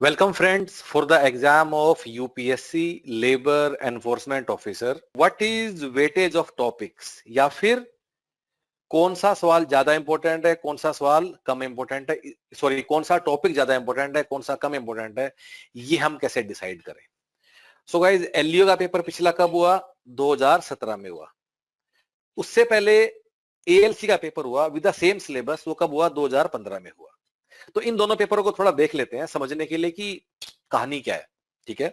Welcome friends for the exam of UPSC Labor Enforcement Officer. What is weightage of topics या फिर कौन सा सवाल ज्यादा इंपॉर्टेंट है, कौन सा सवाल कम इंपॉर्टेंट है, सॉरी कौन सा टॉपिक ज्यादा इंपॉर्टेंट है, कौन सा कम इंपॉर्टेंट है, ये हम कैसे डिसाइड करें। सो गाइज एलईओ का पेपर पिछला कब हुआ? 2017 में हुआ। उससे पहले एएलसी का पेपर हुआ विद द सेम सिलेबस, वो कब हुआ? 2015 में हुआ। तो इन दोनों पेपरों को थोड़ा देख लेते हैं समझने के लिए कि कहानी क्या है। ठीक है,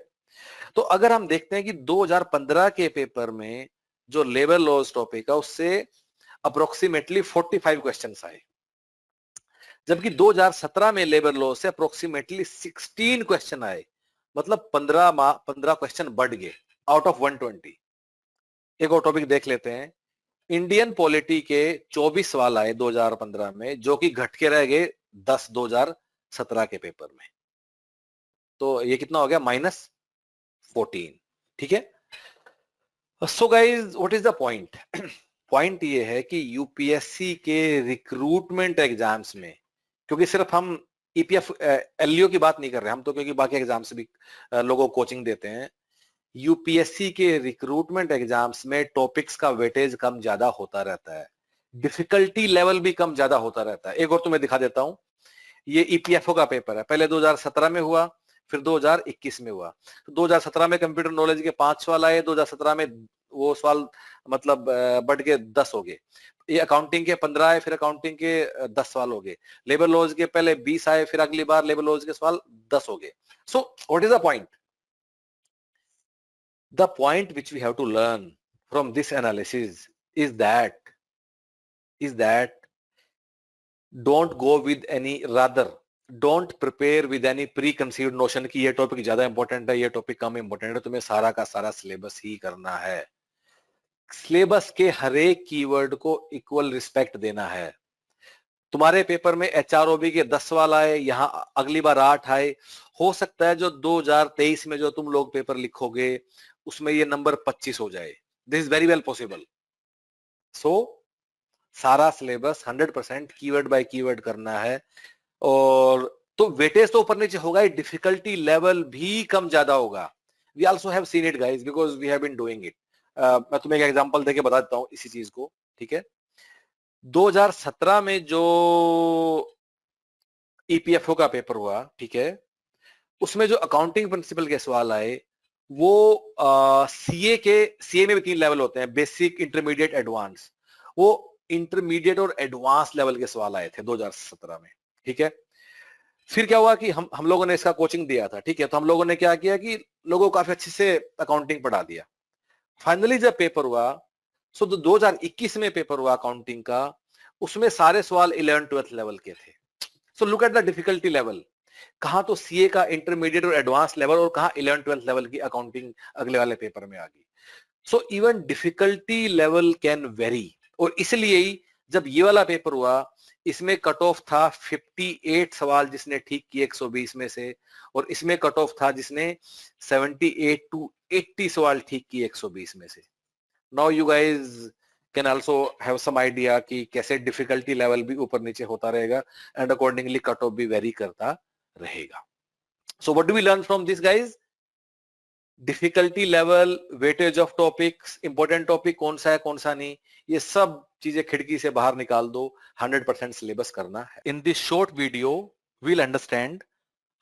तो अगर हम देखते हैं कि 2015 के पेपर में जो लेबर लॉज टॉपिक है उससे अप्रोक्सीमेटली 45 क्वेश्चंस आए, जबकि 2017 में लेबर लॉ से अप्रोक्सीमेटली 16 क्वेश्चन आए, मतलब 15 क्वेश्चन बढ़ गए आउट ऑफ 120। एक और टॉपिक देख लेते हैं। इंडियन पॉलिटी के 24 सवाल आए 2015 में, जो कि घट के रह गए 10 2017 के पेपर में। तो ये कितना हो गया? -14। ठीक है, so guys what is the point? Point ये है कि यूपीएससी के रिक्रूटमेंट एग्जाम्स में, क्योंकि सिर्फ हम ईपीएफ एलईओ की बात नहीं कर रहे हम तो, क्योंकि बाकी एग्जाम्स भी लोगों को कोचिंग देते हैं। यूपीएससी के रिक्रूटमेंट एग्जाम्स में टॉपिक्स का वेटेज कम ज्यादा होता रहता है, डिफिकल्टी लेवल भी कम ज्यादा होता रहता है। एक और तुम्हें दिखा देता हूं, ये ईपीएफओ का पेपर है, पहले 2017 में हुआ, फिर 2021 में हुआ। तो 2017 में कंप्यूटर नॉलेज के 5 सवाल आए, 2017 में वो सवाल मतलब बढ़ के 10 हो गए। ये अकाउंटिंग के 15 आए, फिर अकाउंटिंग के 10 सवाल हो गए। लेबर लॉज के पहले 20 आए, फिर अगली बार लेबर लॉज के सवाल 10 हो गए। So what is the point? The point which we have to learn from this analysis is that don't go with any, rather don't prepare with any preconceived notion कि ये टॉपिक ज्यादा important है, ये topic कम important है। तुम्हें सारा का सारा सिलेबस ही करना है। सिलेबस के हर एक कीवर्ड को इक्वल रिस्पेक्ट देना है। तुम्हारे पेपर में एचआरओबी के 10 सवाल आए, यहाँ अगली बार 8 आए, हो सकता है जो 2023 में जो तुम लोग पेपर लिखोगे उसमें ये नंबर 25 हो जाए। This is very well possible. So सारा सिलेबस 100% कीवर्ड बाय कीवर्ड करना है। और तो वेटेज तो ऊपर नीचे होगा ही, डिफिकल्टी लेवल भी कम ज्यादा होगा। We also have seen it guys because we have been doing it. मैं तुम्हें एक एग्जांपल देके बता देता हूँ इसी चीज को। ठीक है, 2017 में जो ईपीएफओ का पेपर हुआ, ठीक है, उसमें जो अकाउंटिंग प्रिंसिपल के सवाल आए वो सीए में भी 3 लेवल होते हैं, बेसिक, इंटरमीडिएट, एडवांस। वो इंटरमीडिएट और एडवांस लेवल के सवाल आए थे 2017 में। ठीक है, फिर क्या हुआ कि हम लोगों ने इसका कोचिंग दिया था। ठीक है, तो हम लोगों ने क्या किया कि लोगों को काफी अच्छे से अकाउंटिंग पढ़ा दिया। फाइनली जब पेपर हुआ, सो 2021 में पेपर हुआ अकाउंटिंग का, उसमें सारे सवाल 11th-12th लेवल के थे। So look at the difficulty level, कहां तो सीए का इंटरमीडिएट और एडवांस लेवल, और कहां 11th-12th लेवल की अकाउंटिंग अगले वाले पेपर में आ गई। So even difficulty level can very. और इसलिए ही जब ये वाला पेपर हुआ, इसमें कट ऑफ था 58 सवाल जिसने ठीक किए 120 में से, और इसमें कट ऑफ था जिसने 78 to 80 सवाल ठीक किए 120 में से। Now you guys can also have some idea कि कैसे डिफिकल्टी लेवल भी ऊपर नीचे होता रहेगा, एंड अकॉर्डिंगली कट ऑफ भी वेरी करता रहेगा। So what do we learn from this guys? Difficulty level, weightage of topics, important topic कौन सा है कौन सा नहीं, ये सब चीजें खिड़की से बाहर निकाल दो। 100% सिलेबस करना है। In this short video we'll understand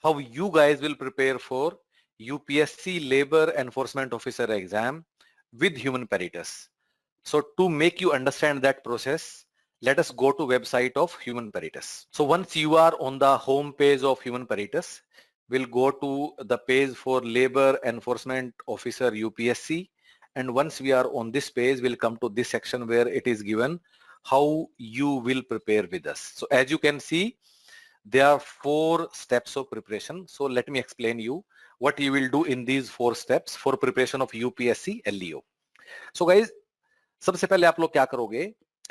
how you guys will prepare for UPSC labour enforcement officer exam with human peritus. So to make you understand that process, let us go to website of Human Peritus. So once you are on the home page of Human Peritus, we'll go to the page for Labor Enforcement Officer UPSC. And once we are on this page, we'll come to this section where it is given how you will prepare with us. So as you can see, there are 4 steps of preparation. So let me explain you what you will do in these 4 steps for preparation of UPSC LEO. So guys, सबसे पहले आप लोग क्या करोगे,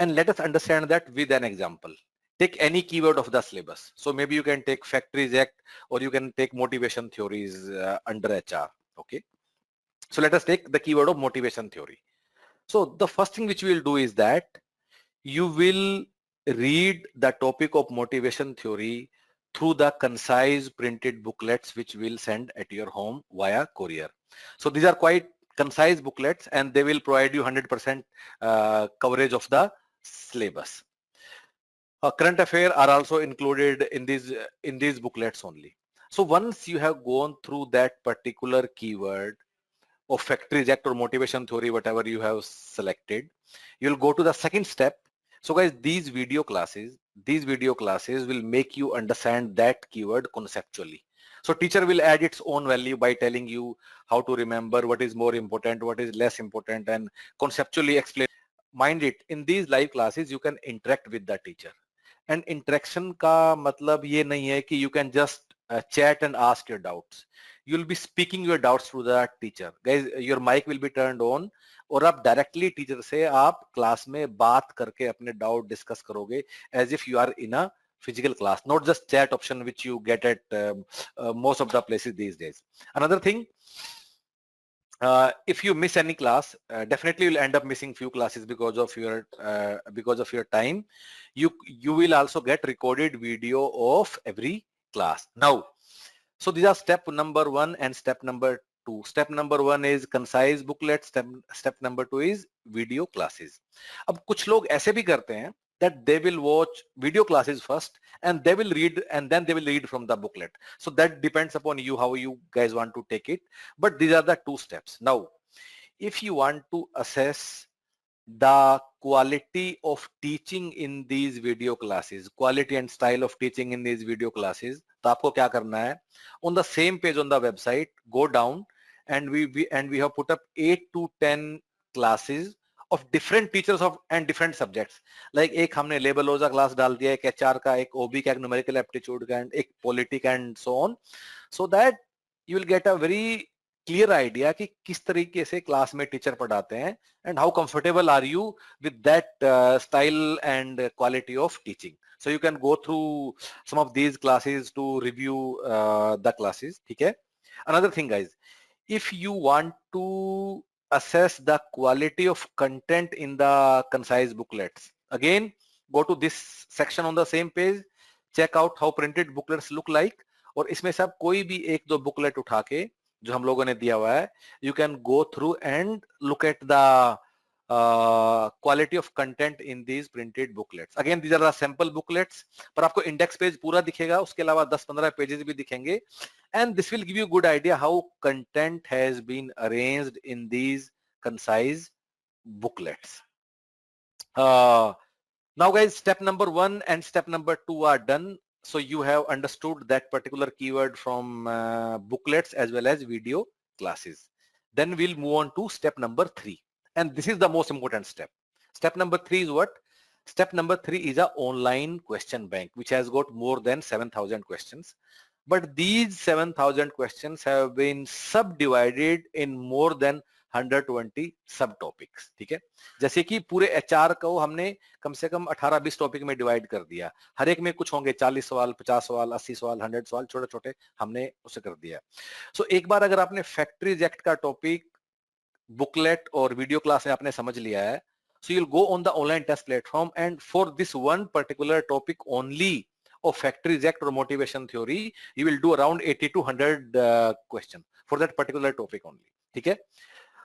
and let us understand that with an example. Take any keyword of the syllabus. So maybe you can take Factories Act, or you can take motivation theories under HR. Okay. So let us take the keyword of motivation theory. So the first thing which we will do is that you will read the topic of motivation theory through the concise printed booklets which we'll send at your home via courier. So these are quite concise booklets and they will provide you 100% coverage of the syllabus. Current affairs are also included in these booklets only. So once you have gone through that particular keyword of factory reject or motivation theory, whatever you have selected, you'll go to the second step. So guys, these video classes will make you understand that keyword conceptually. So teacher will add its own value by telling you how to remember what is more important, what is less important, and conceptually explain. Mind it, in these live classes, you can interact with the teacher. And interaction का मतलब ये नहीं है कि you can just chat and ask your doubts. You'll be speaking your doubts to the teacher. Guys, your mic will be turned on और आप directly teacher से आप class में बात करके अपने doubt discuss करोगे as if you are in a physical class, not just chat option which you get at most of the places these days. Another thing, if you miss any class, definitely you'll end up missing few classes because of your time. You will also get recorded video of every class. Now, so these are step number 1 and step number 2. Step number 1 is concise booklet. Step number 2 is video classes. अब कुछ लोग ऐसे भी करते हैं that they will watch video classes first and they will read and then they will read from the booklet. So that depends upon you how you guys want to take it. But these are the 2 steps. Now, if you want to assess the quality of teaching in these video classes, quality and style of teaching in these video classes, तो आपको क्या करना है? On the same page on the website, go down and we have put up 8 to 10 classes of different teachers of and different subjects. Like एक हमने लेबलोजा class डाल दिया, एक HR का, एक OB का, एक न्यूमेरिकल एप्टीट्यूड का, एक politic and so on, so that you will get a very clear idea कि किस तरीके से क्लास में टीचर पढ़ाते हैं and how comfortable are you with that style and quality of teaching. So you can go through some of these classes to review the classes. ठीक है? Another thing, guys, if you want to assess the quality of content in the concise booklets, again go to this section on the same page, check out how printed booklets look like, और इसमें से आप कोई भी एक दो booklet उठा के जो हम लोगों ने दिया हुआ है, you can go through and look at the quality of content in these printed booklets. Again, these are the sample booklets, पर आपको index page पूरा दिखेगा, उसके अलावा 10-15 pages भी दिखेंगे, and this will give you a good idea how content has been arranged in these concise booklets. Now guys, step number 1 and step number 2 are done. So you have understood that particular keyword from booklets as well as video classes. Then we'll move on to step number 3. And this is the most important step. Step number 3 is what? Step number 3 is an online question bank, which has got more than 7,000 questions. But these 7,000 questions have been subdivided in more than 120 सब topics. ठीक है, जैसे कि पूरे HR को हमने कम से कम 18-20 topic में डिवाइड कर दिया. हर एक में कुछ होंगे 40 सवाल, 50 सवाल, 80 सवाल, 100 सवाल, छोटे छोटे हमने उसे कर दिया. सो एक बार अगर आपने फैक्ट्री रिजेक्ट का टॉपिक बुकलेट और वीडियो क्लास में आपने समझ लिया है, so you'll go on the online test platform and for this one particular topic only of factory reject or motivation theory, you will do around 80 to 100 question for that particular topic only. ठीक है,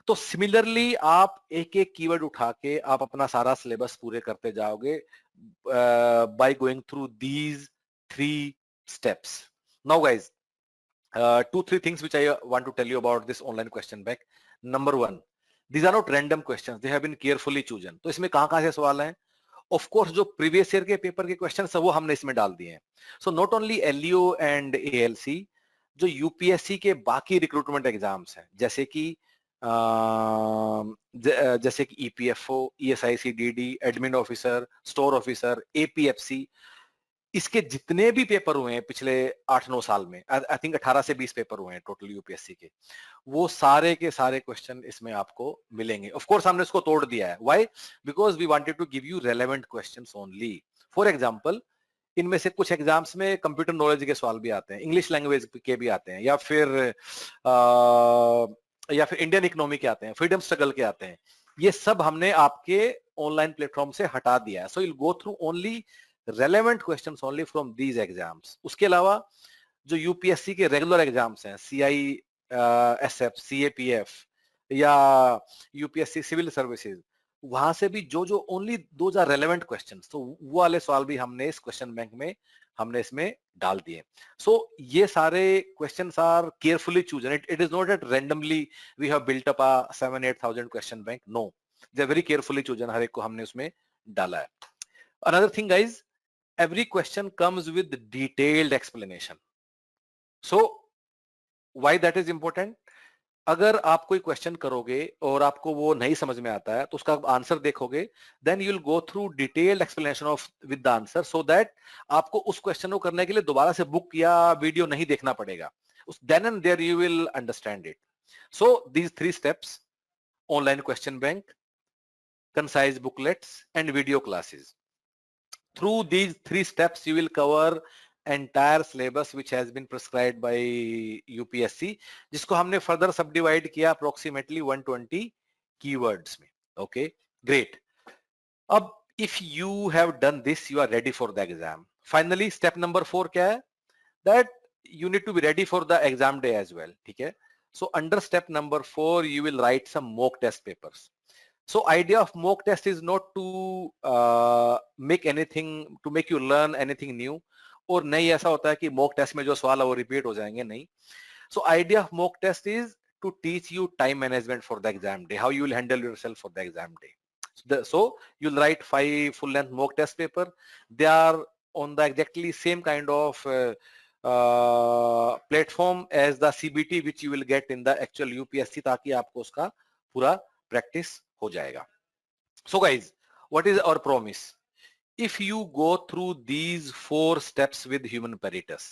तो similarly आप एक एक keyword उठा के आप अपना सारा सिलेबस पूरे करते जाओगे by going through these 3 steps. Now guys, 2-3 things which I want to tell you about this online question bank. Number 1, these are not random questions, they have been carefully chosen. तो इसमें कहाँ से सवाल हैं? Of course जो previous year के paper के question है वो हमने इसमें डाल दिए हैं. So not only LEO and ALC, जो UPSC के बाकी रिक्रूटमेंट एग्जाम्स हैं, जैसे कि EPFO, ESIC-DD, admin officer, store officer, APFC, इसके जितने भी पेपर हुए हैं पिछले 8-9 साल में, आई थिंक 18 से 20 पेपर हुए हैं टोटल यूपीएससी के, वो सारे के सारे क्वेश्चन इसमें आपको मिलेंगे. ऑफ कोर्स हमने इसको तोड़ दिया है. Why? Because we wanted to give you relevant questions only. For example, इनमें से कुछ एग्जाम्स में कंप्यूटर नॉलेज के सवाल भी आते हैं, इंग्लिश लैंग्वेज के भी आते हैं, या फिर इंडियन इकोनॉमी के आते हैं, फ्रीडम स्ट्रगल के आते हैं. ये सब हमने आपके ऑनलाइन प्लेटफॉर्म से हटा दिया है. So you will go through only relevant questions only from these exams. उसके अलावा जो यूपीएससी के रेगुलर एग्जाम्स हैं, सीआई एसएफ, सीएपीएफ या यूपीएससी सिविल सर्विसेज, वहां से भी जो only those are relevant questions, तो वो वाले सवाल भी हमने इस क्वेश्चन बैंक में हमने इसमें डाल दिए. सो ये सारे questions are carefully chosen. It is not that randomly we have built up a 7,000-8,000 question bank. No, they are very carefully chosen. हर एक को हमने उसमें डाला है. Another thing, guys, every question comes with detailed explanation. So why that is important? अगर आप कोई क्वेश्चन करोगे और आपको वो नहीं समझ में आता है तो उसका आंसर देखोगे, then you will go through detailed explanation of with the answer, so that आपको उस क्वेश्चन को करने के लिए दोबारा से बुक या वीडियो नहीं देखना पड़ेगा. Then and there you will understand it. So these 3 steps: online question bank, concise booklets, and video classes. Through these 3 steps, you will cover entire syllabus which has been prescribed by UPSC, जिसको हमने further subdivide किया approximately 120 keywords में. Okay, great. अब if you have done this, you are ready for the exam. Finally, step number 4 क्या है? That you need to be ready for the exam day as well. ठीक है? So under step number 4, you will write some mock test papers. So idea of mock test is not to make you learn anything new. और नहीं ऐसा होता है कि mock test में जो सवाल है वो repeat हो जाएंगे, नहीं. So idea of mock test is to teach you time management for the exam day, how you will handle yourself for the exam day. So you'll write 5 full-length mock test paper. They are on the exactly same kind of platform as the CBT which you will get in the actual UPSC, ताकि आपको उसका पूरा practice हो जाएगा. So guys, what is our promise? If you go through these 4 steps with human peritus,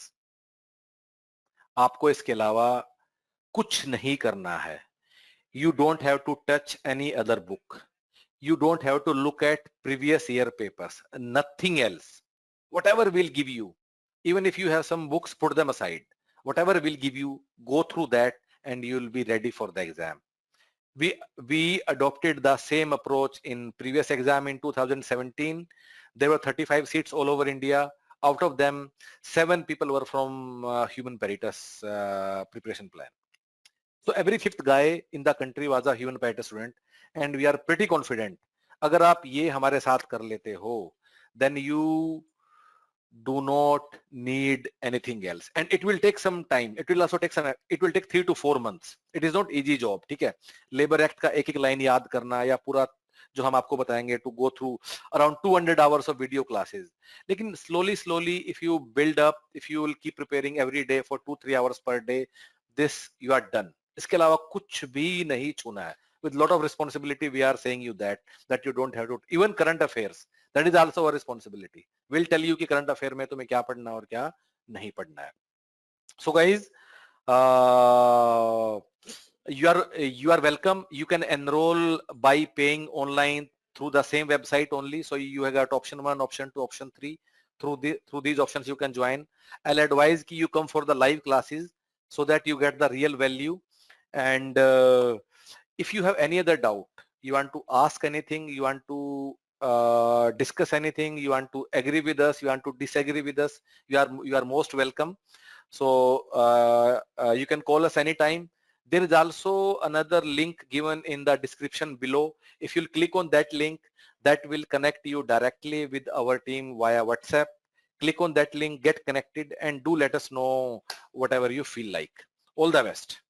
आपको इसके अलावा कुछ नहीं करना है. You don't have to touch any other book. You don't have to look at previous year papers. Nothing else. Whatever will give you, even if you have some books, put them aside. Whatever will give you, go through that and you will be ready for the exam. We adopted the same approach in previous exam in 2017. There were 35 seats all over India. Out of them, 7 people were from Human Peritus preparation plan. So every 5th guy in the country was a Human Peritus student, and we are pretty confident. अगर आप ये हमारे साथ कर लेते हो, then you do not need anything else, and it will take some time. It will take 3 to 4 months. It is not easy job. ठीक है? Labor Act का एक लाइन याद करना या पूरा जो हम आपको बताएंगे, to go through around 200 hours of video classes. लेकिन slowly if you build up, if you will keep preparing every day for 2-3 hours per day, this you are done. इसके अलावा कुछ भी नहीं छूना है. With lot of responsibility, we are saying you that you don't have to, even current affairs, that is also a responsibility. We'll tell you कि current affair में तुम्हें क्या पढ़ना और क्या नहीं पढ़ना है. So guys, you are welcome. You can enroll by paying online through the same website only. So you have got option 1, option 2, option 3. Through these options you can join. I'll advise कि you come for the live classes so that you get the real value. And if you have any other doubt, you want to ask anything, you want to discuss anything, you want to agree with us, you want to disagree with us, you are most welcome. So you can call us anytime. There is also another link given in the description below. If you'll click on that link, that will connect you directly with our team via WhatsApp. Click on that link, get connected, and do let us know whatever you feel like. All the best.